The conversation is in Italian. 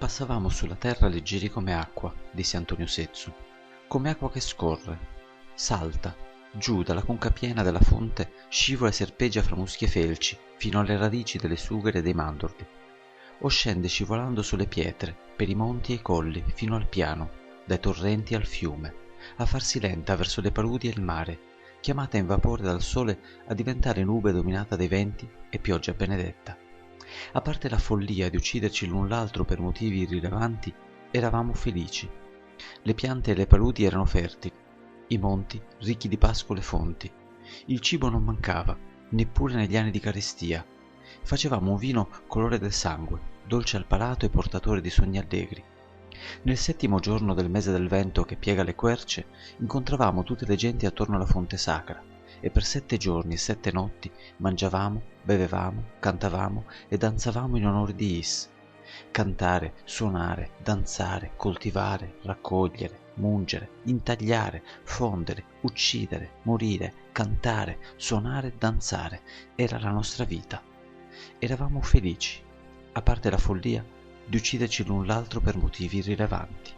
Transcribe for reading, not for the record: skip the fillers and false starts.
Passavamo sulla terra leggeri come acqua, disse Antonio Sezzu, come acqua che scorre, salta, giù dalla conca piena della fonte, scivola e serpeggia fra muschi e felci, fino alle radici delle sughere e dei mandorli, o scende scivolando sulle pietre, per i monti e i colli, fino al piano, dai torrenti al fiume, a farsi lenta verso le paludi e il mare, chiamata in vapore dal sole a diventare nube dominata dai venti e pioggia benedetta. A parte la follia di ucciderci l'un l'altro per motivi irrilevanti, eravamo felici. Le piante e le paludi erano fertili, i monti ricchi di pascole e fonti. Il cibo non mancava, neppure negli anni di carestia. Facevamo un vino colore del sangue, dolce al palato e portatore di sogni allegri. Nel 7° giorno del mese del vento che piega le querce, incontravamo tutte le genti attorno alla fonte sacra, e per 7 giorni e 7 notti mangiavamo, bevevamo, cantavamo e danzavamo in onore di Is. Cantare, suonare, danzare, coltivare, raccogliere, mungere, intagliare, fondere, uccidere, morire, cantare, suonare, danzare, era la nostra vita. Eravamo felici, a parte la follia di ucciderci l'un l'altro per motivi irrilevanti.